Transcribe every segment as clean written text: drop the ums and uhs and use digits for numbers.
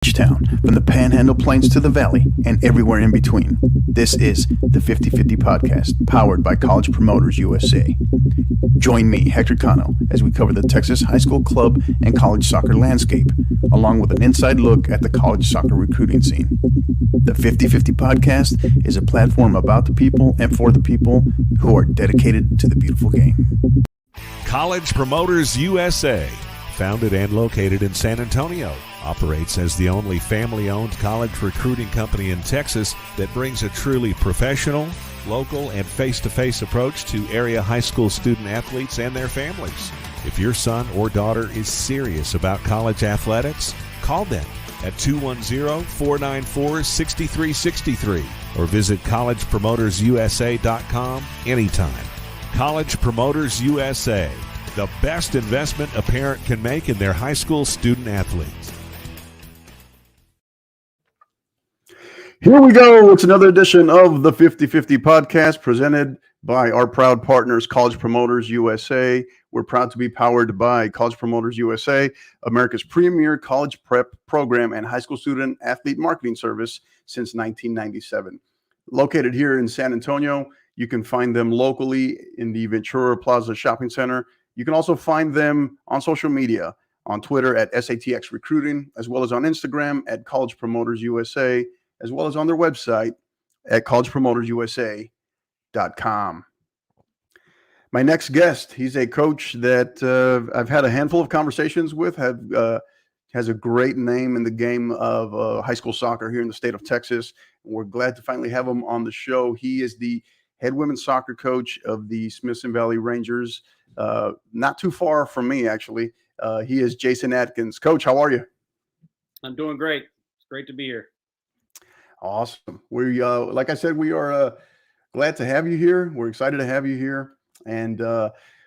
Town, from the Panhandle Plains to the Valley, and everywhere in between. This is the 50/50 Podcast, powered by College Promoters USA. Join me, Hector Cano, as we cover the Texas high school club and college soccer landscape, along with an inside look at the college soccer recruiting scene. The 50/50 Podcast is a platform about the people and for the people who are dedicated to the beautiful game. College Promoters USA, founded and located in San Antonio, operates as the only family-owned college recruiting company in Texas that brings a truly professional, local, and face-to-face approach to area high school student athletes and their families. If your son or daughter is serious about college athletics, call them at 210-494-6363 or visit collegepromotersusa.com anytime. College Promoters USA, the best investment a parent can make in their high school student athletes. Here we go. It's another edition of the 50/50 Podcast presented by our proud partners, College Promoters USA. We're proud to be powered by College Promoters USA, America's premier college prep program and high school student athlete marketing service since 1997. Located here in San Antonio, you can find them locally in the Ventura Plaza Shopping Center. You can also find them on social media, on Twitter at SATX Recruiting, as well as on Instagram at College Promoters USA, as well as on their website at collegepromotersusa.com. My next guest, he's a coach that I've had a handful of conversations with, has a great name in the game of high school soccer here in the state of Texas. We're glad to finally have him on the show. He is the head women's soccer coach of the Smithson Valley Rangers, not too far from me, actually. He is Jason Adkins. Coach, how are you? I'm doing great. It's great to be here. Awesome. We, like I said, we are glad to have you here. We're excited to have you here, and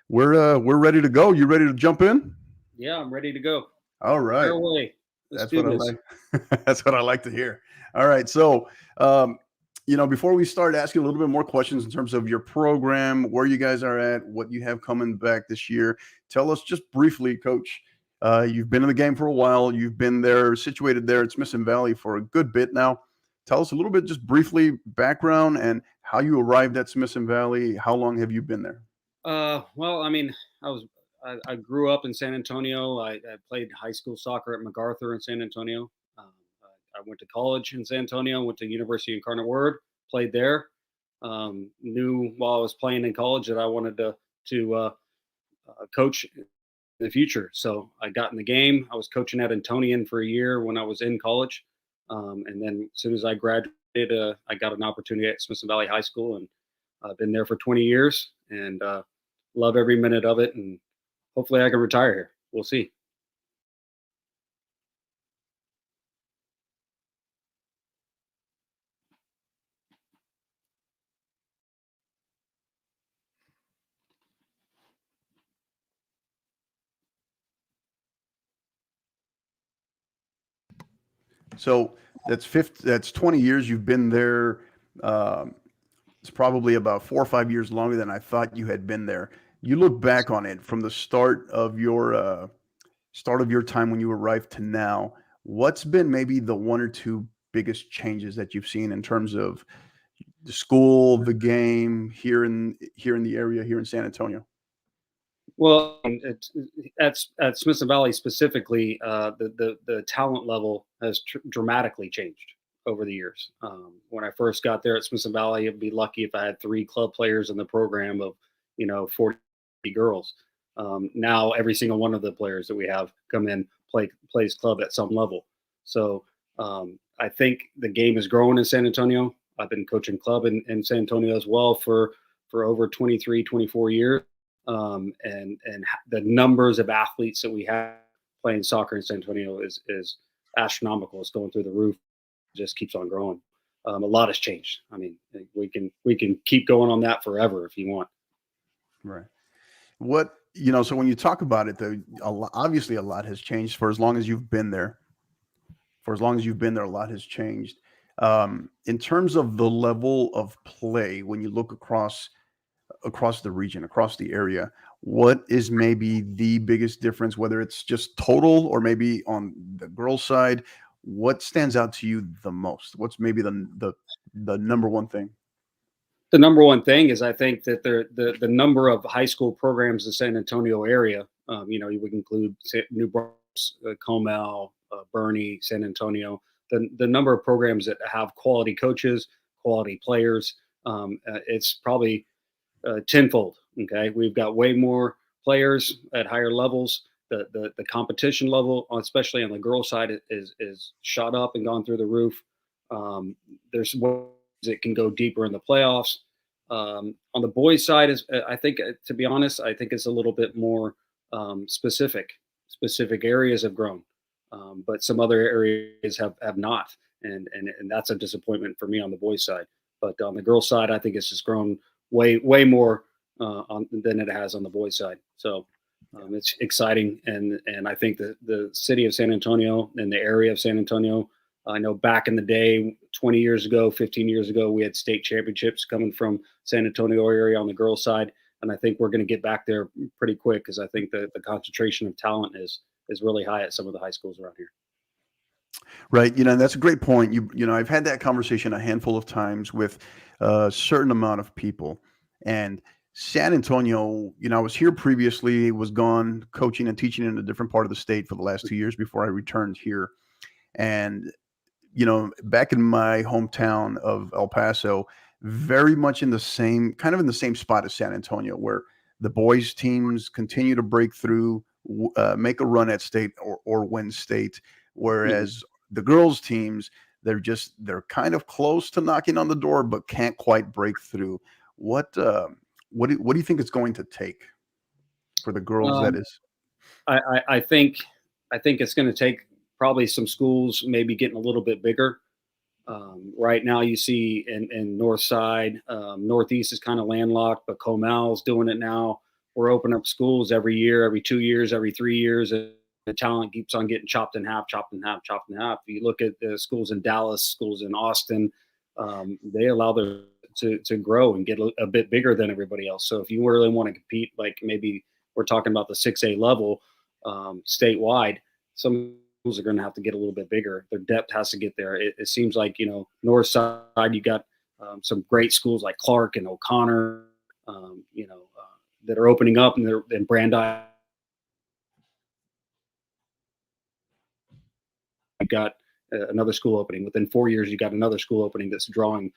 we're ready to go. You ready to jump in? Yeah, I'm ready to go. All right. Fire away. That's what I like. That's what I like to hear. All right. So, before we start asking a little bit more questions in terms of your program, where you guys are at, what you have coming back this year, tell us just briefly, Coach. You've been in the game for a while. You've been there, situated there at Smithson Valley for a good bit now. Tell us a little bit, just briefly, background and how you arrived at Smithson Valley. How long have you been there? Well, I mean, I grew up in San Antonio. I played high school soccer at MacArthur in San Antonio. I went to college in San Antonio. Went to University Incarnate Word. Played there. Knew while I was playing in college that I wanted to coach in the future. So I got in the game. I was coaching at Antonian for a year when I was in college. And then as soon as I graduated, I got an opportunity at Smithson Valley High School, and I've been there for 20 years and love every minute of it. And hopefully I can retire here. We'll see. So that's 20 years you've been there. It's probably about 4 or 5 years longer than I thought you had been there. You look back on it from the start of your time when you arrived to now. What's been maybe the one or two biggest changes that you've seen in terms of the school, the game here in the area here in San Antonio? Well, at Smithson Valley specifically, the talent level has dramatically changed over the years. When I first got there at Smithson Valley, I'd be lucky if I had 3 club players in the program of 40 girls. Now every single one of the players that we have come in plays club at some level. So I think the game is growing in San Antonio. I've been coaching club in San Antonio as well for over 23, 24 years. And the numbers of athletes that we have playing soccer in San Antonio is astronomical. It's going through the roof. It just keeps on growing. A lot has changed. I mean, we can keep going on that forever if you want. Right. So when you talk about it, though, obviously a lot has changed for as long as you've been there. For as long as you've been there, a lot has changed. In terms of the level of play, when you look across the region, across the area, what is maybe the biggest difference, whether it's just total or maybe on the girls' side? what stands out to you the most? What's maybe the number one thing? The number one thing is, I think that the number of high school programs in the San Antonio area, you would include New Braunfels, Comel, Bernie, San Antonio, the number of programs that have quality coaches, quality players, it's probably tenfold. Okay, we've got way more players at higher levels. The competition level, especially on the girls' side, is shot up and gone through the roof. There's ways it can go deeper in the playoffs. On the boys' side, I think, to be honest, I think it's a little bit more specific. Specific areas have grown, but some other areas have not, and that's a disappointment for me on the boys' side. But on the girls' side, I think it's just grown way more than it has on the boys' side. So it's exciting, and I think the city of San Antonio and the area of San Antonio. I know back in the day, 20 years ago, 15 years ago, we had state championships coming from San Antonio area on the girls' side. And I think we're going to get back there pretty quick, because I think the concentration of talent is really high at some of the high schools around here. Right. That's a great point. I've had that conversation a handful of times with a certain amount of people. And San Antonio, I was here previously, was gone coaching and teaching in a different part of the state for the last 2 years before I returned here. And back in my hometown of El Paso, very much in the same spot as San Antonio, where the boys teams continue to break through, make a run at state or win state. Whereas the girls teams, they're kind of close to knocking on the door, but can't quite break through. What do you think it's going to take for the girls? That is, I think it's going to take probably some schools maybe getting a little bit bigger. Right now, you see in North Side, Northeast is kind of landlocked, but Comel's doing it now. We're opening up schools every year, every 2 years, every 3 years. And the talent keeps on getting chopped in half. If you look at the schools in Dallas, schools in Austin, they allow them to grow and get a bit bigger than everybody else. So if you really want to compete, like maybe we're talking about the 6A level statewide, some schools are going to have to get a little bit bigger. Their depth has to get there. It seems like, North Side, you got some great schools like Clark and O'Connor, that are opening up, and Brandeis. You got another school opening. Within 4 years, you got another school opening that's drawing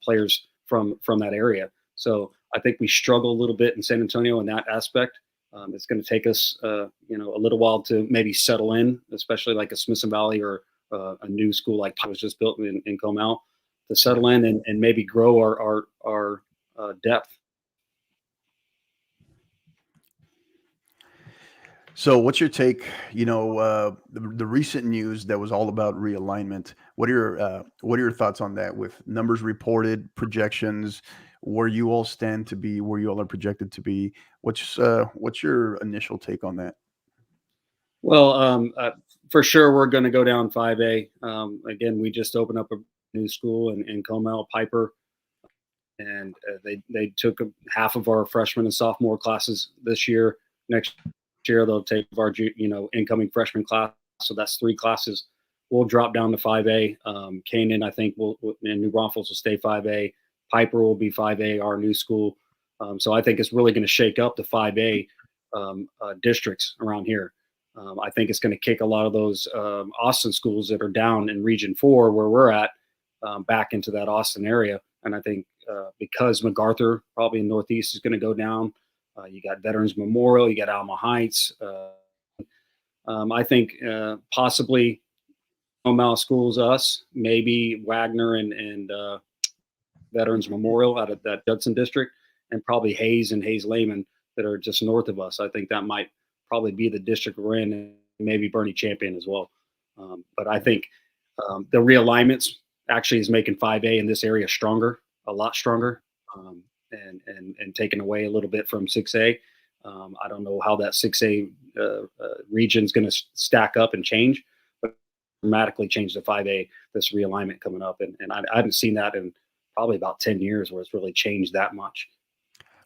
players from that area. So I think we struggle a little bit in San Antonio in that aspect. It's going to take us, a little while to maybe settle in, especially like a Smithson Valley or a new school like was just built in Comel, to settle in and maybe grow our depth. So what's your take, the recent news that was all about realignment? What are your thoughts on that, with numbers reported, projections, where you all stand to be, where you all are projected to be? What's your initial take on that? Well, for sure, we're going to go down 5A. Again, we just opened up a new school in Comel, Piper, and they took half of our freshman and sophomore classes this year. Next year, they'll take our incoming freshman class, so that's 3 classes. We'll drop down to 5A. Canaan, I think, and New Braunfels will stay 5A. Piper will be 5A, our new school. So I think it's really going to shake up the 5A districts around here. I think it's going to kick a lot of those Austin schools that are down in Region 4, where we're at, back into that Austin area. And I think because MacArthur, probably in Northeast, is going to go down. You got Veterans Memorial, you got Alma Heights. I think possibly Comel schools, us, maybe Wagner and Veterans Memorial out of that Judson district, and probably Hayes and Hayes-Lehman that are just north of us. I think that might probably be the district we're in, and maybe Bernie Champion as well. But I think the realignments actually is making 5A in this area stronger, a lot stronger, and taking away a little bit from 6A. I don't know how that 6A region is going to stack up and change, but dramatically change to 5A, this realignment coming up. And I haven't seen that in probably about 10 years where it's really changed that much.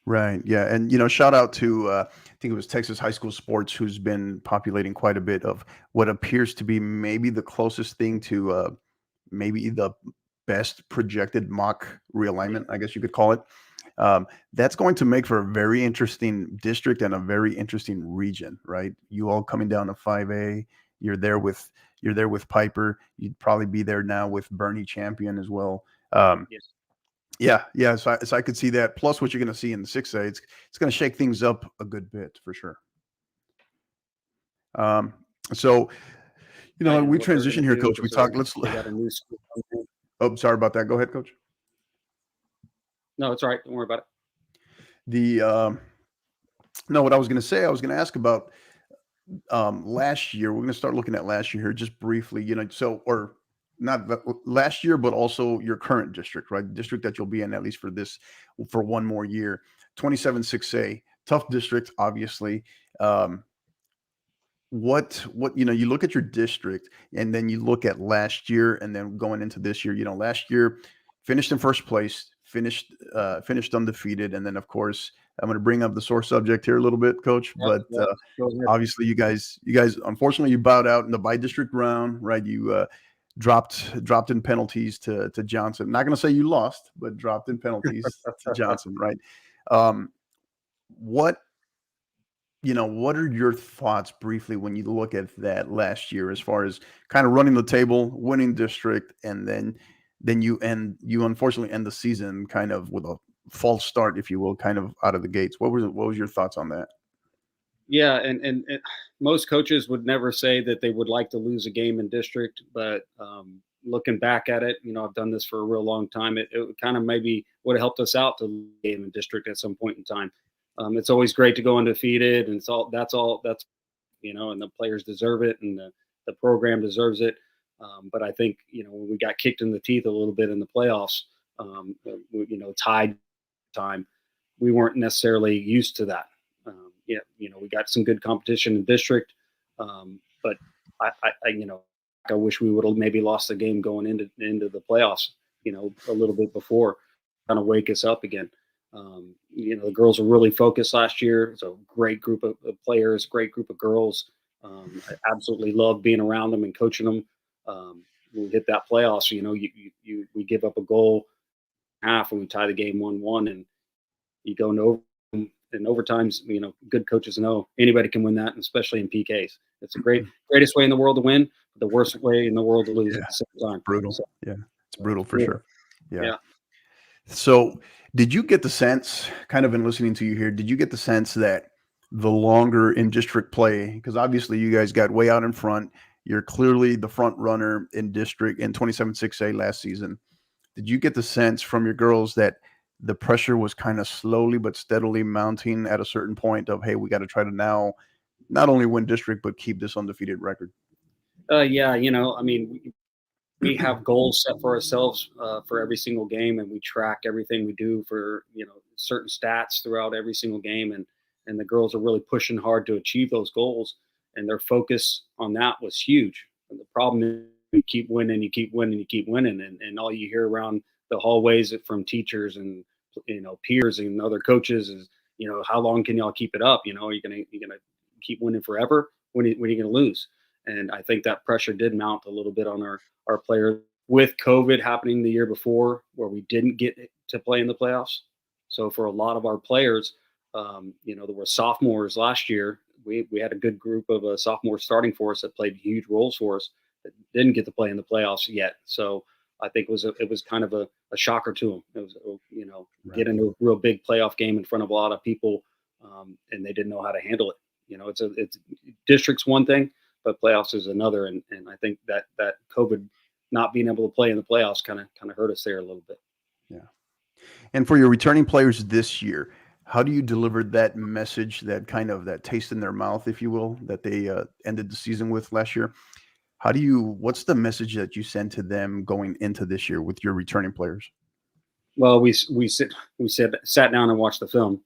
Right. Yeah. And, shout out to, I think it was Texas High School Sports, who's been populating quite a bit of what appears to be maybe the closest thing to maybe the best projected mock realignment, I guess you could call it. That's going to make for a very interesting district and a very interesting region, right? You all coming down to 5A, you're there with Piper. You'd probably be there now with Bernie Champion as well. Yes. Yeah. So I could see that. Plus, what you're going to see in the 6A, it's going to shake things up a good bit for sure. So And we what they're transition gonna here, do Coach. We is talk. Let's. they got a new school. Oh, sorry about that. Go ahead, Coach. No, it's all right. Don't worry about it. The no, what I was going to say, I was going to ask about last year. We're going to start looking at last year here just briefly. So or not last year, but also your current district, right? District that you'll be in at least for one more year. 27 6A, tough district, obviously. Um, what you look at your district and then you look at last year and then going into this year. Last year finished in first place, finished undefeated, and then of course I'm going to bring up the sore subject here a little bit, Coach, but Go ahead. obviously you guys unfortunately you bowed out in the by district round, right? You dropped in penalties to Johnson. Not going to say you lost, but dropped in penalties to Johnson, right? um what what are your thoughts briefly when you look at that last year as far as kind of running the table, winning district, and then you unfortunately end the season kind of with a false start, if you will, kind of out of the gates. What was your thoughts on that? Yeah, and most coaches would never say that they would like to lose a game in district, but looking back at it, I've done this for a real long time. It kind of maybe would have helped us out to lose a game in district at some point in time. It's always great to go undefeated, and that's and the players deserve it, and the program deserves it. But I think when we got kicked in the teeth a little bit in the playoffs, tied time, we weren't necessarily used to that. We got some good competition in district, but I wish we would have maybe lost the game going into the playoffs, a little bit before, kind of wake us up again. The girls were really focused last year. It's a great group of players, great group of girls. I absolutely love being around them and coaching them. When we hit that playoffs, we give up a goal half and we tie the game 1-1, and you go into overtimes. Good coaches know anybody can win that, especially in PKs. It's the greatest way in the world to win, but the worst way in the world to lose at the same time. Brutal. So, Yeah, it's brutal for sure. Yeah. So, did you get the sense, kind of in listening to you here, did you get the sense that the longer in district play, because obviously you guys got way out in front, you're clearly the front runner in district in 27 6A last season. Did you get the sense from your girls that the pressure was kind of slowly but steadily mounting at a certain point of, hey, we got to try to now not only win district, but keep this undefeated record? Yeah. We have goals set for ourselves for every single game, and we track everything we do for certain stats throughout every single game, and the girls are really pushing hard to achieve those goals, and their focus on that was huge. And the problem is you keep winning, and all you hear around the hallways from teachers and peers and other coaches is how long can y'all keep it up? Are you gonna keep winning forever? When are you gonna lose? And I think that pressure did mount a little bit on our players with COVID happening the year before, where we didn't get to play in the playoffs. So for a lot of our players, there were sophomores last year. We had a good group of sophomores starting for us that played huge roles for us that didn't get to play in the playoffs yet. So I think it was kind of a shocker to them. It was Right. get into a real big playoff game in front of a lot of people, and they didn't know how to handle it. It's district's one thing, but playoffs is another. And I think that COVID not being able to play in the playoffs kind of hurt us there a little bit. Yeah. And for your returning players this year, how do you deliver that message, that kind of that taste in their mouth, if you will, that they ended the season with last year? What's the message that you send to them going into this year with your returning players? Well, we sat down and watched the film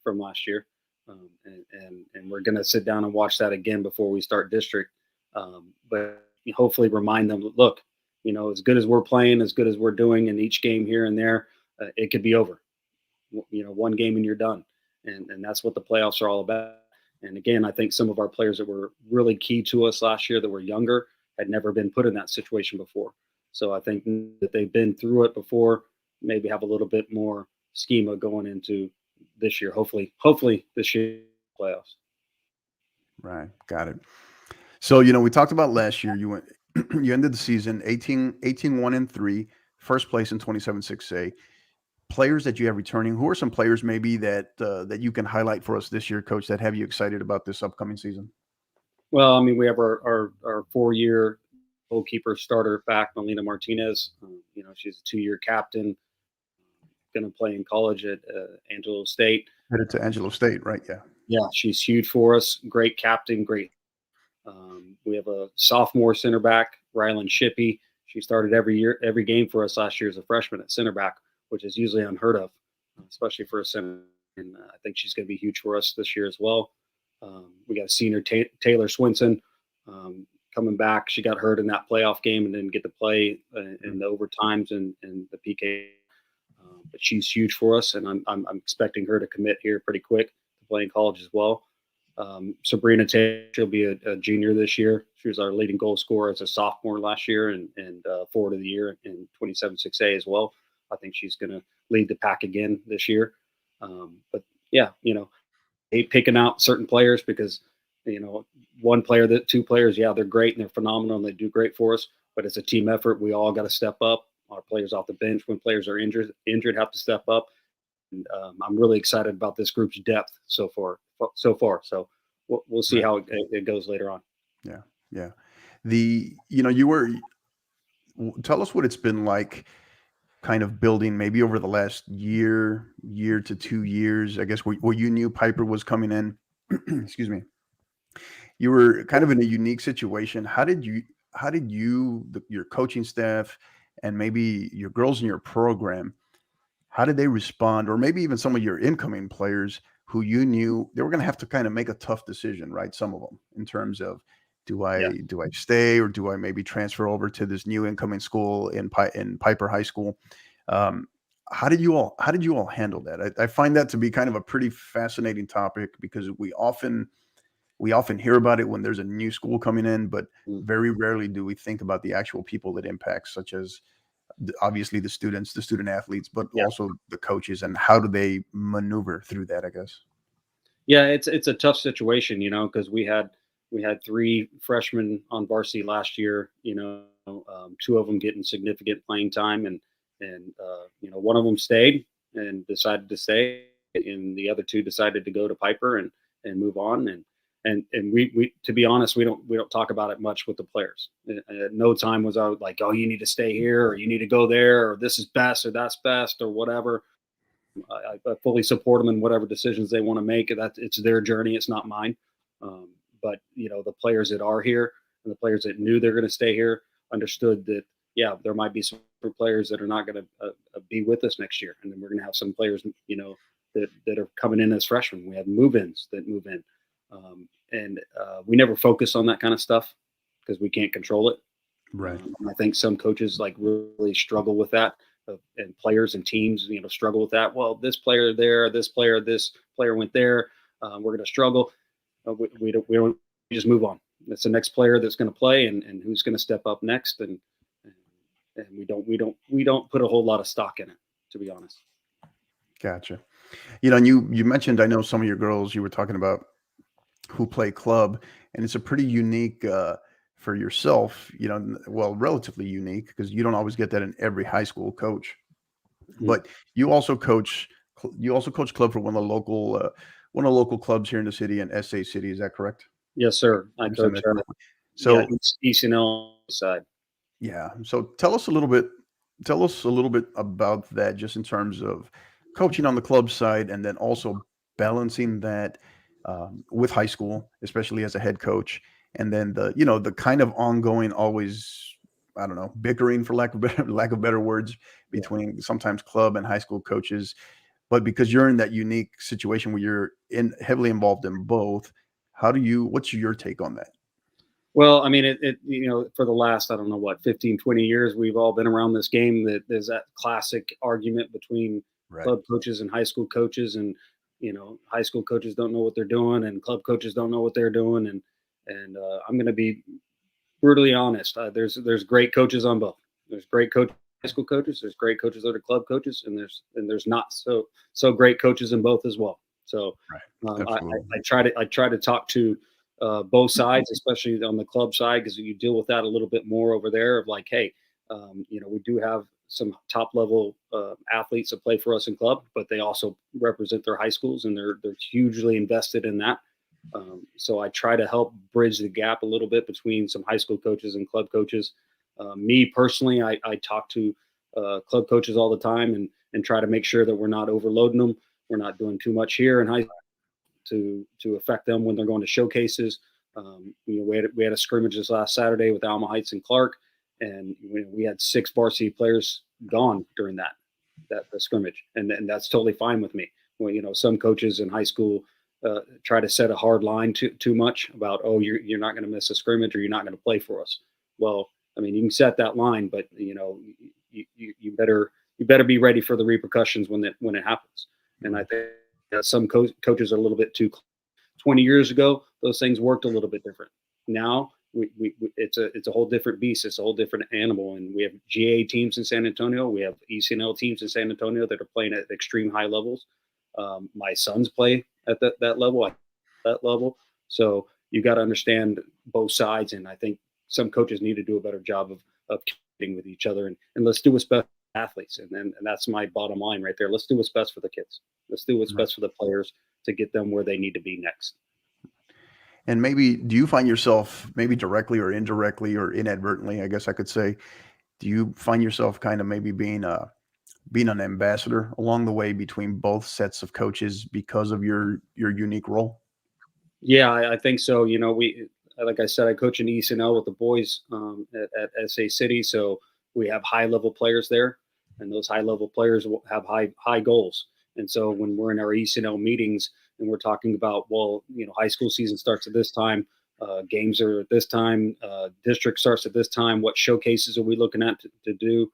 from last year, and we're going to sit down and watch that again before we start district. But hopefully remind them, look, as good as we're playing, as good as we're doing in each game here and there, it could be over. one game and you're done. And that's what the playoffs are all about. And again, I think some of our players that were really key to us last year that were younger had never been put in that situation before. So I think that they've been through it before, maybe have a little bit more schema going into this year. Hopefully this year playoffs. Right. Got it. So, we talked about last year. You ended the season 1-3, first place in 27-6A. Players that you have returning, who are some players maybe that that you can highlight for us this year, Coach, that have you excited about this upcoming season? Well, I mean, we have our 4-year goalkeeper starter back, Melina Martinez. She's a 2-year captain, going to play in college at Angelo State. Headed to Angelo State, right? Yeah. Yeah, she's huge for us. Great captain, great. We have a sophomore center back, Rylan Shippey. She started every game for us last year as a freshman at center back, which is usually unheard of, especially for a center. And I think she's going to be huge for us this year as well. We got a senior Taylor Swinson coming back. She got hurt in that playoff game and didn't get to play in the overtimes and the PK. But she's huge for us, and I'm expecting her to commit here pretty quick to play in college as well. Sabrina Taylor, she'll be a junior this year. She was our leading goal scorer as a sophomore last year and forward of the year in 27-6A as well. I think she's going to lead the pack again this year. But yeah, hate picking out certain players because, one player, two players, yeah, they're great and they're phenomenal and they do great for us, but it's a team effort. We all got to step up. Our players off the bench, when players are injured have to step up. And I'm really excited about this group's depth so far. So we'll see how it goes later on. Yeah. Yeah. Tell us what it's been like kind of building maybe over the last year to 2 years, I guess, where you knew Piper was coming in. Excuse me. You were kind of in a unique situation. How did your coaching staff and maybe your girls in your program, how did they respond? Or maybe even some of your incoming players who you knew they were going to have to kind of make a tough decision, right? Some of them in terms of, do I stay or do I maybe transfer over to this new incoming school in Piper High School? How did you all handle that? I find that to be kind of a pretty fascinating topic because we often hear about it when there's a new school coming in, but very rarely do we think about the actual people that impacts, such as obviously the students, the student athletes, but also the coaches, and how do they maneuver through that, I guess. Yeah, it's a tough situation, because we had 3 freshmen on varsity last year, 2 of them getting significant playing time and one of them stayed and decided to stay, and the other 2 decided to go to Piper and move on. And we to be honest, we don't talk about it much with the players. At no time was I like, oh, you need to stay here or you need to go there or this is best or that's best or whatever. I fully support them in whatever decisions they want to make. It's their journey. It's not mine. But the players that are here and the players that knew they're going to stay here understood that, yeah, there might be some players that are not going to be with us next year. And then we're going to have some players, that are coming in as freshmen. We have move-ins that move in. And we never focus on that kind of stuff because we can't control it. Right. I think some coaches really struggle with that, and players and teams, struggle with that. Well, this player there, this player went there. We're going to struggle. We don't just move on. It's the next player that's going to play, and who's going to step up next. And we don't put a whole lot of stock in it, to be honest. Gotcha. And you mentioned, I know some of your girls you were talking about who play club, and it's a pretty unique for yourself, relatively unique because you don't always get that in every high school coach. Mm-hmm. But you also coach club for one of the local clubs here in the city in SA City. Is that correct? Yes, sir. I coach. So East and L side. Yeah. So tell us a little bit about that, just in terms of coaching on the club side, and then also balancing that with high school, especially as a head coach, and then the kind of ongoing, always, I don't know, bickering, for lack of better words, between sometimes club and high school coaches. But because you're in that unique situation where you're heavily involved in both, what's your take on that? Well, I mean, for the last, 15, 20 years, we've all been around this game that there's that classic argument between Right. club coaches and high school coaches, and high school coaches don't know what they're doing, and club coaches don't know what they're doing, and I'm going to be brutally honest. There's great coaches on both. There's great high school coaches. There's great coaches that are club coaches, and there's not so great coaches in both as well. So Right. I, I, Absolutely. I try to talk to both sides, especially on the club side, because you deal with that a little bit more over there. Of like, hey, we do have some top level athletes that play for us in club, but they also represent their high schools, and they're hugely invested in that. So I try to help bridge the gap a little bit between some high school coaches and club coaches. Me personally, I talk to club coaches all the time and try to make sure that we're not overloading them. We're not doing too much here in high to affect them when they're going to showcases. We had a scrimmage this last Saturday with Alma Heights and Clark, and we had 6 varsity players gone during that scrimmage, and that's totally fine with me. Well, some coaches in high school try to set a hard line too much about, oh, you're not going to miss a scrimmage or you're not going to play for us. Well, I mean, you can set that line, but you better be ready for the repercussions when it happens. And I think some coaches are a little bit too. 20 years ago, those things worked a little bit different. Now it's a whole different beast. It's a whole different animal. And we have GA teams in San Antonio. We have ECNL teams in San Antonio that are playing at extreme high levels. My sons play at that level. So you got to understand both sides. And I think some coaches need to do a better job of communicating with each other, and let's do what's best for athletes. And that's my bottom line right there. Let's do what's best for the kids. Let's do what's best for the players to get them where they need to be next. And maybe, do you find yourself, maybe directly or indirectly or inadvertently, I guess I could say, do you find yourself kind of maybe being an ambassador along the way between both sets of coaches because of your unique role? Yeah, I think so. Like I said, I coach in ECNL with the boys at SA City, so we have high level players there, and those high level players will have high goals. And so when we're in our ECNL meetings and we're talking about, well, high school season starts at this time, games are at this time, district starts at this time, what showcases are we looking at to do?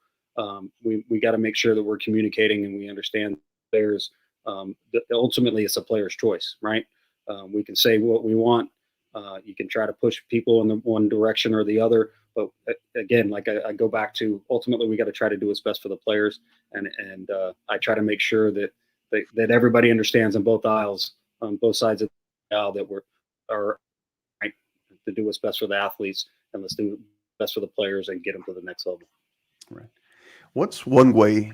We got to make sure that we're communicating and we understand players. Ultimately, it's a player's choice, right? We can say what we want. You can try to push people in the one direction or the other, but again, like I go back to, ultimately we got to try to do what's best for the players, and I try to make sure that everybody understands on both aisles, on both sides of the aisle, that we're right to do what's best for the athletes, and let's do what's best for the players and get them to the next level. Right. What's one way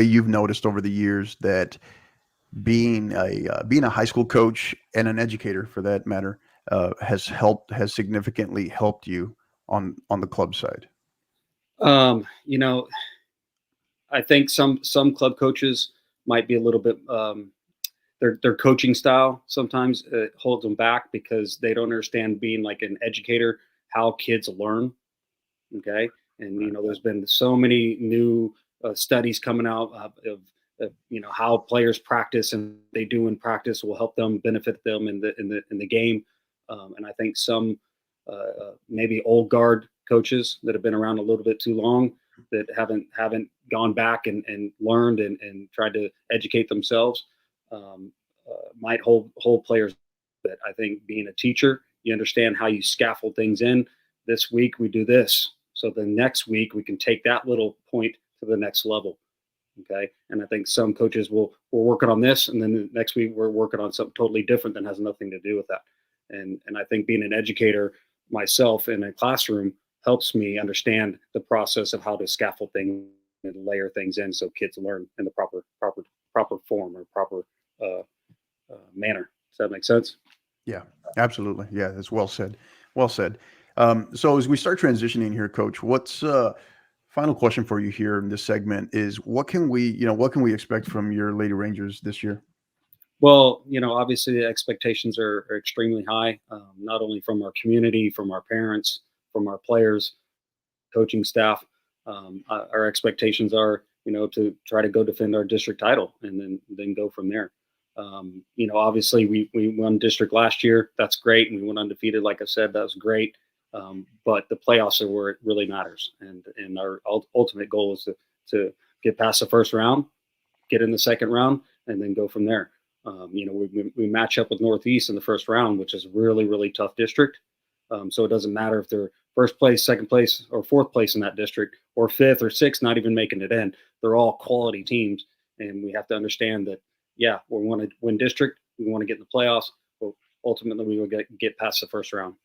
you've noticed over the years that being a high school coach and an educator, for that matter, has significantly helped you on the club side? I think some club coaches might be a little bit their coaching style sometimes holds them back because they don't understand, being like an educator, how kids learn. Okay, and there's been so many new studies coming out of how players practice, and they do in practice will help them, benefit them in the game. And I think some maybe old guard coaches that have been around a little bit too long, that haven't gone back and learned and tried to educate themselves, might hold players. That I think, being a teacher, you understand how you scaffold things in. This week we do this, so the next week we can take that little point to the next level. Okay. And I think some coaches we're working on this, and then the next week we're working on something totally different that has nothing to do with that. And I think being an educator myself in a classroom helps me understand the process of how to scaffold things and layer things in so kids learn in the proper form or proper manner. Does that make sense? Yeah, absolutely. Yeah, that's well said. Well said. So as we start transitioning here, Coach, what's final question for you here in this segment is, what can we expect from your Lady Rangers this year? Well, obviously the expectations are extremely high, not only from our community, from our parents, from our players, coaching staff. Our expectations are, to try to go defend our district title and then go from there. Obviously we won district last year. That's great. And we went undefeated. Like I said, that was great. But the playoffs are where it really matters. And our ultimate goal is to get past the first round, get in the second round, and then go from there. We match up with Northeast in the first round, which is a really, really tough district. So it doesn't matter if they're first place, second place, or fourth place in that district, or fifth or sixth, not even making it in. They're all quality teams. And we have to understand that, we want to win district. We want to get in the playoffs. But ultimately, we will get past the first round.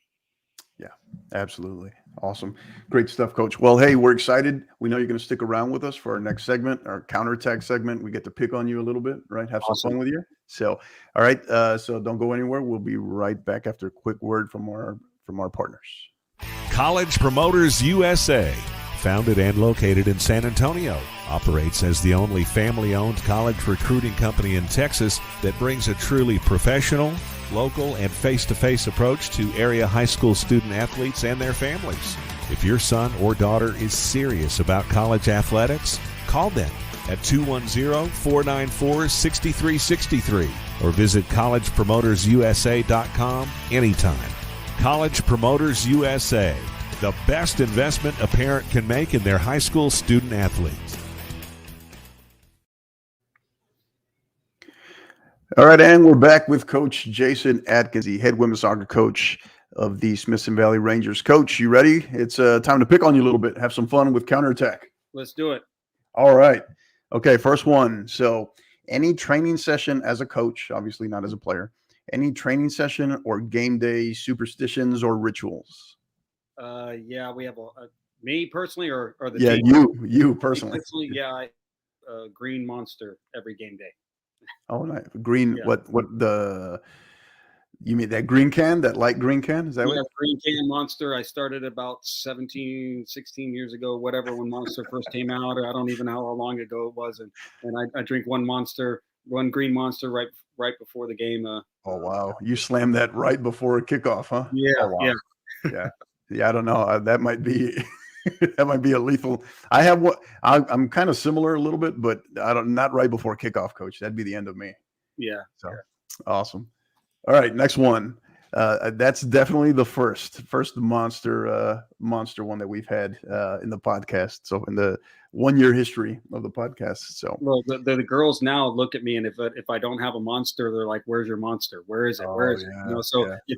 Yeah, absolutely. Awesome. Great stuff, Coach. Well, hey, we're excited. We know you're going to stick around with us for our next segment, our counterattack segment. We get to pick on you a little bit, right? Have some fun with you. So, all right. So don't go anywhere. We'll be right back after a quick word from our partners. College Promoters USA, founded and located in San Antonio, operates as the only family-owned college recruiting company in Texas that brings a truly professional, local, and face-to-face approach to area high school student athletes and their families. If your son or daughter is serious about college athletics, call them at 210-494-6363 or visit collegepromotersusa.com anytime. College Promoters USA, the best investment a parent can make in their high school student athletes. All right, and we're back with Coach Jason Adkins, the head women's soccer coach of the Smithson Valley Rangers. Coach, you ready? It's time to pick on you a little bit. Have some fun with counterattack. Let's do it. All right. Okay, first one. So any training session as a coach, obviously not as a player, any training session or game day superstitions or rituals? We have me personally or the team? You personally. Green Monster every game day. Oh, nice. Green. Yeah. You mean that green can, that light green can? Is that what? Green can Monster. I started about 16 years ago, whatever, when Monster first came out. I don't even know how long ago it was. And I drink one green Monster right before the game. Oh, wow. You slammed that right before kickoff, huh? Yeah. Oh, wow. Yeah. I don't know. That might be that might be a lethal. I have what I'm kind of similar a little bit, but not right before kickoff, Coach. That'd be the end of me. Yeah. So awesome. All right, next one. That's definitely the first monster one that we've had in the podcast. So in the 1-year history of the podcast. So well, the girls now look at me, and if I don't have a monster, they're like, "Where's your monster? Where is it? Where is it?"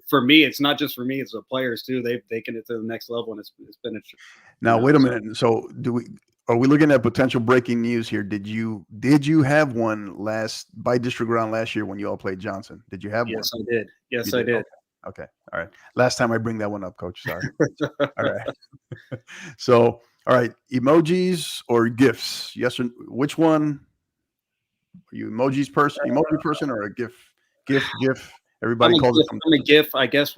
For me, it's not just for me; it's the players too. They've taken it to the next level, and it's been a. Now wait a minute. So are we looking at potential breaking news here? Did you have one by district round last year when you all played Johnson? Did you have one? Yes, I did. Yes, I did. Okay. All right. Last time I bring that one up, Coach. Sorry. All right. So, all right. Emojis or GIFs? Yes or which one? Are you emoji person or a GIF? GIF. Everybody calls it something. I'm a GIF. I guess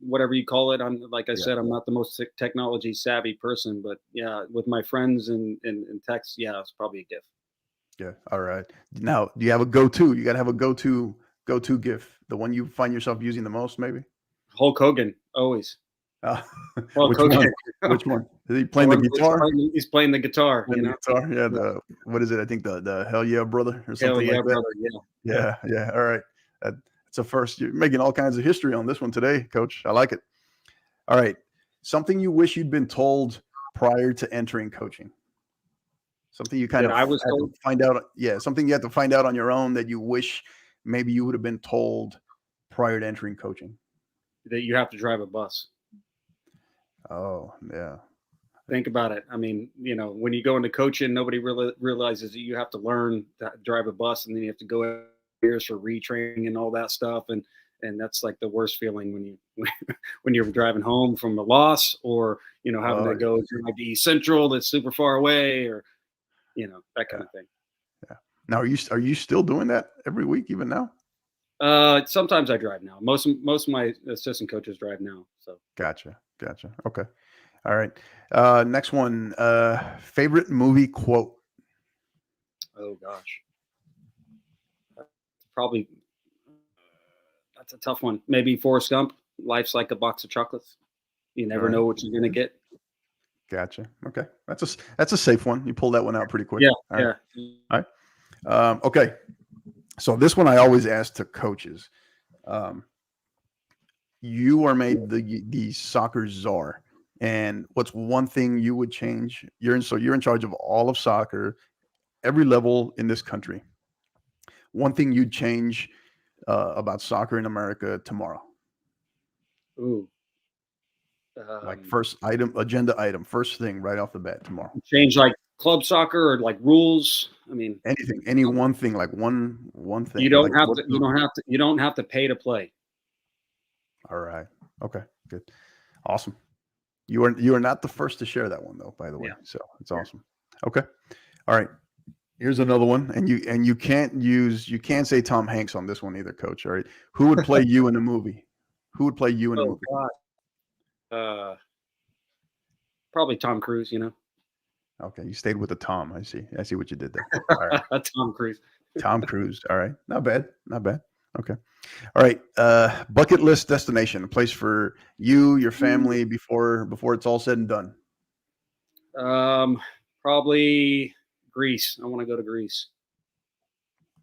whatever you call it. Like I said, I'm not the most technology savvy person, but yeah, with my friends and text, it's probably a GIF. Yeah. All right. Now, do you have a go-to? You got to have a go-to GIF. The one you find yourself using the most, maybe? Hulk Hogan, always. Which one? Is he playing the guitar? He's playing the guitar. Guitar? Yeah. What is it? I think the Hell Yeah Brother or something like that. Brother, yeah. All right. That's a first. You're making all kinds of history on this one today, Coach. I like it. All right. Something you wish you'd been told prior to entering coaching. Something you kind of had to find out. Yeah. Something you had to find out on your own that you wish maybe you would have been told prior to entering coaching. That you have to drive a bus. Oh, yeah. Think about it. I mean, when you go into coaching, nobody really realizes that you have to learn to drive a bus, and then you have to go years for retraining and all that stuff. And that's like the worst feeling when you're driving home from a loss, or, having to go to like the East Central that's super far away, or, that kind of thing. Yeah. Now, are you still doing that every week, even now? Sometimes I drive now. Most of my assistant coaches drive now. So Gotcha. Okay. All right. Next one. Favorite movie quote? Oh gosh. Probably that's a tough one. Maybe Forrest Gump. Life's like a box of chocolates. You never know what you're gonna get. Gotcha. Okay. That's a safe one. You pulled that one out pretty quick. Yeah. All right. Okay. So this one I always ask to coaches. You are made the soccer czar, and what's one thing you would change? You're in charge of all of soccer, every level in this country, one thing you'd change about soccer in America tomorrow. Ooh. Like first item, agenda item, first thing right off the bat tomorrow. Change like club soccer or like rules. I mean, Anything, any one thing, like one thing. you don't like have to. You don't have to pay to play. All right. Okay. Good. Awesome. You are not the first to share that one though, by the way. Yeah. So it's awesome. Okay. All right. Here's another one, and you can't say Tom Hanks on this one either, Coach. All right. Who would play you in a movie? Who would play you in a movie? God. Probably Tom Cruise. You know. Okay, you stayed with the Tom. I see what you did there. All right. Tom Cruise. Tom Cruise. All right. Not bad. Okay. All right. Bucket list destination, a place for you, your family before it's all said and done. Probably Greece. I want to go to Greece.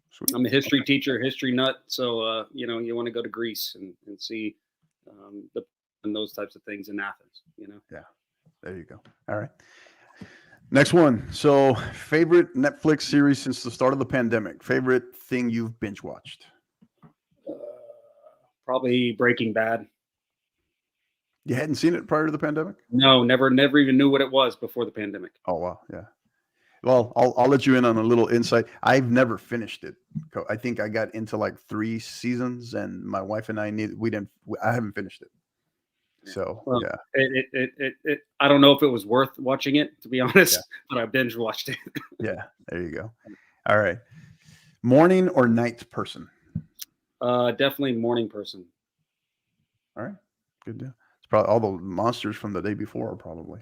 Sweet. I'm a history teacher, history nut. So, you want to go to Greece and see and those types of things in Athens, Yeah. There you go. All right. Next one. So, favorite Netflix series since the start of the pandemic. Favorite thing you've binge watched. Probably Breaking Bad. You hadn't seen it prior to the pandemic? No, never even knew what it was before the pandemic. Oh wow, yeah. Well, I'll let you in on a little insight. I've never finished it. I think I got into like 3 seasons, and my wife and I I haven't finished it. So well, yeah, it I don't know if it was worth watching it, to be honest, but I binge watched it. Yeah, there you go. All right, morning or night person? Definitely morning person. All right, good deal. It's probably all the monsters from the day before, probably.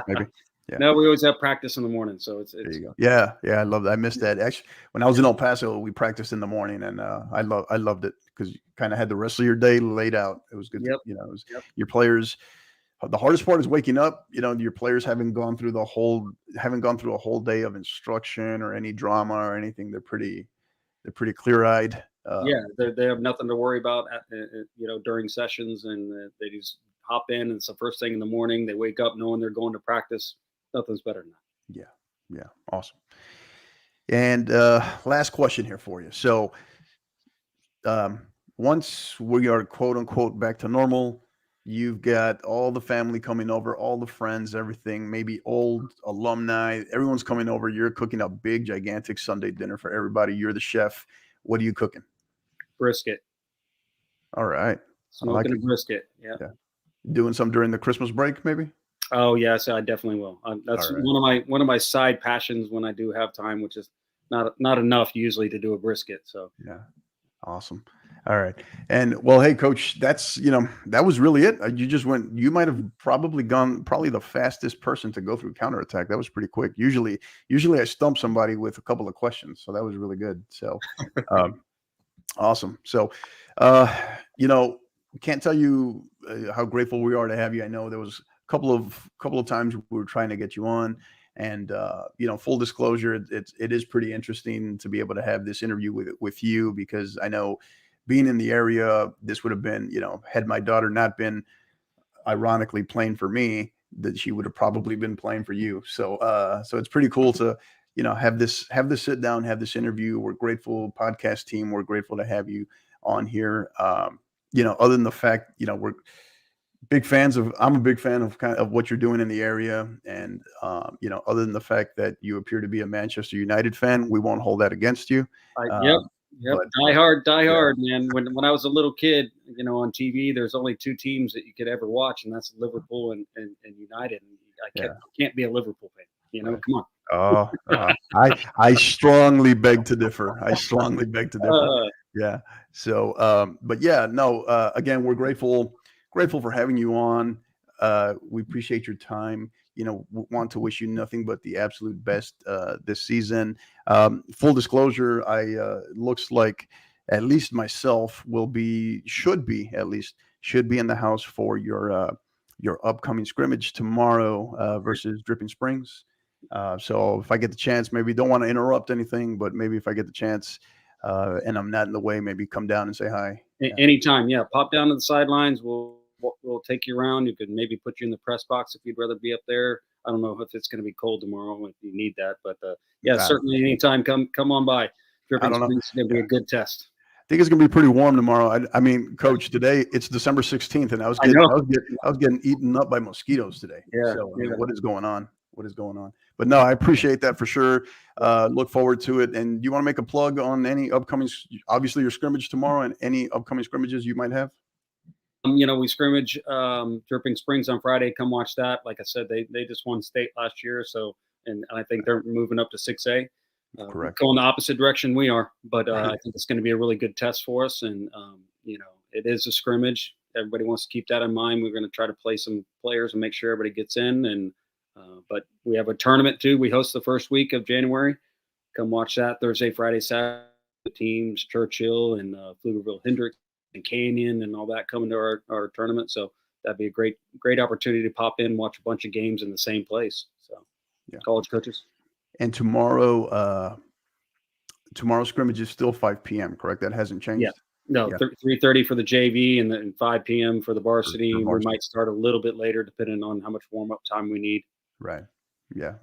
Maybe. Yeah. No, we always have practice in the morning, so it's there you go. Yeah, I love that. I missed that. Actually, when I was in El Paso, we practiced in the morning, and I loved it because you kind of had the rest of your day laid out. It was good. Yep. Your players. The hardest part is waking up. Your players haven't gone through a whole day of instruction or any drama or anything. They're pretty clear-eyed. They have nothing to worry about, during sessions, and they just hop in. And it's the first thing in the morning. They wake up knowing they're going to practice. Nothing's better than that. Yeah, awesome. And last question here for you. So, once we are quote unquote back to normal, you've got all the family coming over, all the friends, everything, maybe old alumni, everyone's coming over. You're cooking a big, gigantic Sunday dinner for everybody. You're the chef. What are you cooking? Brisket. All right. Smoking a brisket. Yeah. Doing some during the Christmas break, maybe? Oh yes, I definitely will. That's right. one of my side passions when I do have time, which is not enough usually to do a brisket. So yeah, awesome. All right, and well, hey, Coach, that's that was really it. You just went. You might have probably the fastest person to go through counterattack. That was pretty quick. Usually I stump somebody with a couple of questions, so that was really good. So, awesome. So, can't tell you how grateful we are to have you. I know there was couple of times we were trying to get you on, and full disclosure, it is pretty interesting to be able to have this interview with you, because I know being in the area, this would have been, had my daughter not been ironically playing for me, that she would have probably been playing for you. So it's pretty cool to have this sit down, have this interview. We're grateful, podcast team, we're grateful to have you on here. Other than the fact, we're big fans of, I'm a big fan of what you're doing in the area. And, other than the fact that you appear to be a Manchester United fan, we won't hold that against you. Yep. Die hard, man. When I was a little kid, on TV, there's only 2 teams that you could ever watch, and that's Liverpool and United. And I can't be a Liverpool fan, Right. Come on. I strongly beg to differ. Yeah. So, but yeah, no, again, we're grateful for having you on. We appreciate your time. Want to wish you nothing but the absolute best this season. Full disclosure, looks like at least myself should be in the house for your upcoming scrimmage tomorrow versus Dripping Springs. So if I get the chance, maybe don't want to interrupt anything, but maybe if I get the chance and I'm not in the way, maybe come down and say hi. Anytime. Yeah. Pop down to the sidelines. We'll take you around. You could maybe put you in the press box if you'd rather be up there. I don't know if it's going to be cold tomorrow if you need that, but yeah, Uh, certainly anytime, come on by. I Dripping don't know. Springs is going to be a good test. I think it's going to be pretty warm tomorrow. I mean, Coach, today it's December 16th, and I was I know. getting eaten up by mosquitoes today. Yeah, So I mean, yeah. what is going on? What is going on? But no, I appreciate that for sure. Look forward to it. And you want to make a plug on any upcoming? Obviously, your scrimmage tomorrow, and any upcoming scrimmages you might have. We scrimmage Dripping Springs on Friday. Come watch that. Like I said, they just won state last year, so and I think they're moving up to 6A. Correct. Going the opposite direction we are, but I think it's going to be a really good test for us. And it is a scrimmage. Everybody wants to keep that in mind. We're going to try to play some players and make sure everybody gets in. And but we have a tournament too. We host the first week of January. Come watch that Thursday, Friday, Saturday. The teams Churchill and Pflugerville, Hendricks and Canyon and all that coming to our tournament. So that'd be a great opportunity to pop in, watch a bunch of games in the same place. So college coaches. And tomorrow scrimmage is still 5 p.m. Correct? That hasn't changed. Yeah. No, 3:30 for the JV and then 5 p.m. for the varsity. We might start a little bit later depending on how much warm up time we need. Right. Yeah.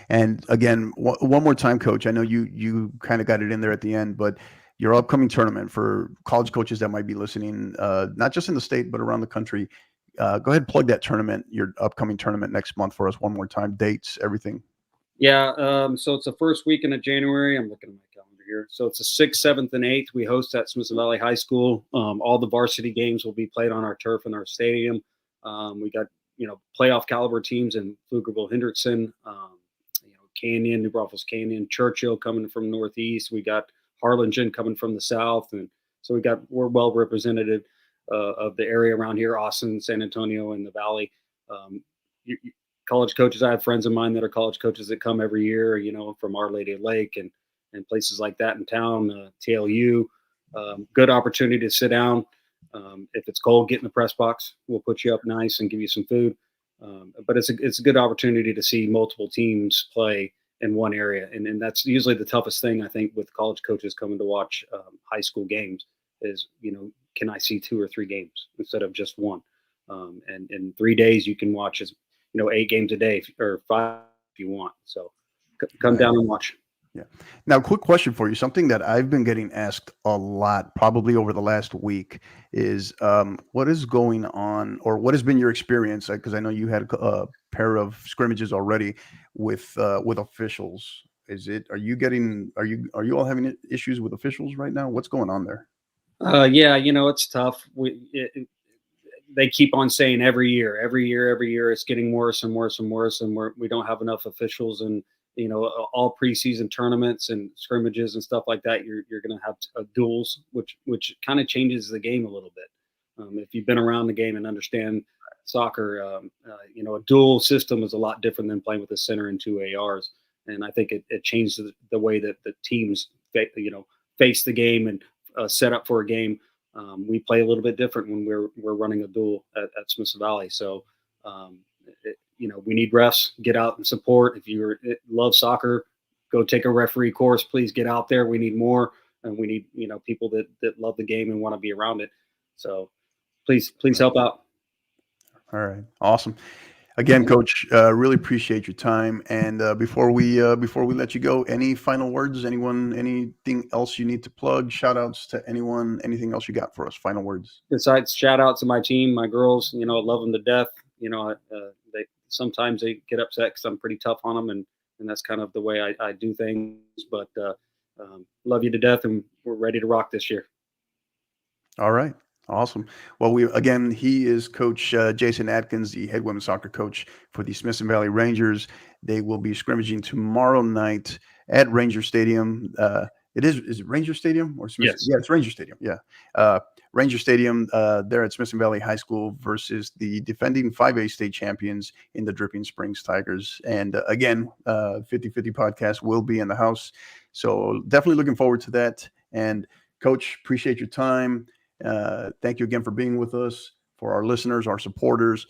And again, one more time, Coach. I know you kind of got it in there at the end, but your upcoming tournament for college coaches that might be listening, not just in the state but around the country. Go ahead, plug that tournament, your upcoming tournament next month for us one more time. Dates, everything. Yeah. So it's the first weekend of January. I'm looking at my calendar here. So it's the 6th, 7th, and 8th. We host at Smithson Valley High School. All the varsity games will be played on our turf in our stadium. We got, playoff caliber teams in Pflugerville, Hendrickson, Canyon, New Braunfels Canyon, Churchill coming from Northeast. We got Harlingen coming from the South. And so we're well representative of the area around here, Austin, San Antonio, and the Valley. College coaches, I have friends of mine that are college coaches that come every year, from Our Lady of Lake and places like that in town, TLU. Good opportunity to sit down. If it's cold, get in the press box. We'll put you up nice and give you some food. But it's a good opportunity to see multiple teams play in one area. And that's usually the toughest thing, I think, with college coaches coming to watch high school games is, can I see 2 or 3 games instead of just one? And in 3 days, you can watch 8 games a day or 5 if you want. So come down and watch. Yeah. Now, quick question for you. Something that I've been getting asked a lot, probably over the last week, is what is going on, or what has been your experience? Because I know you had a pair of scrimmages already with officials. Are you all having issues with officials right now? What's going on there? Yeah, it's tough. They keep on saying every year it's getting worse and worse and worse, and we don't have enough officials. And all preseason tournaments and scrimmages and stuff like that, you're going to have duels, which kind of changes the game a little bit. If you've been around the game and understand soccer, a dual system is a lot different than playing with a center and 2 ARs. And I think it changed the way that the teams face the game and set up for a game. We play a little bit different when we're running a duel at Smithson Valley. So, we need refs. Get out and support. If you love soccer, go take a referee course. Please get out there. We need more, and we need people that love the game and want to be around it. So, please help out. All right, awesome. Again, Coach, really appreciate your time. And before we let you go, any final words? Anything else you need to plug? Shout outs to anyone? Anything else you got for us? Final words. Besides shout out to my team, my girls. I love them to death. Sometimes they get upset because I'm pretty tough on them, and that's kind of the way I do things. But love you to death, and we're ready to rock this year. All right. Awesome. Well, he is Coach Jason Adkins, the head women's soccer coach for the Smithson Valley Rangers. They will be scrimmaging tomorrow night at Ranger Stadium. Is it Ranger Stadium or Smithson? Yes. Yeah, it's Ranger Stadium. Yeah. Ranger Stadium there at Smithson Valley High School versus the defending 5A state champions in the Dripping Springs Tigers. And again, 50/50 podcast will be in the house. So definitely looking forward to that. And Coach, appreciate your time. Thank you again for being with us. For our listeners, our supporters,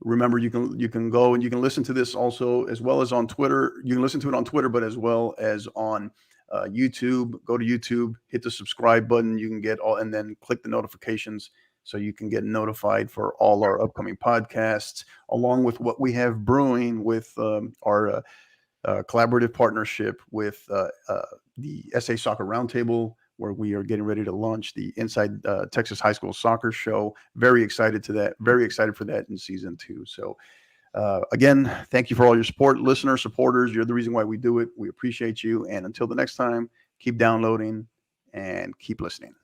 remember you can go and you can listen to this also as well as on Twitter. You can listen to it on Twitter, but as well as on YouTube. Go to YouTube, hit the subscribe button. You can get all, and then click the notifications so you can get notified for all our upcoming podcasts, along with what we have brewing with our collaborative partnership with the SA Soccer Roundtable, where we are getting ready to launch the Inside Texas High School Soccer Show. Very excited to that. Very excited for that in season 2. So again, thank you for all your support, listeners, supporters. You're the reason why we do it. We appreciate you. And until the next time, keep downloading and keep listening.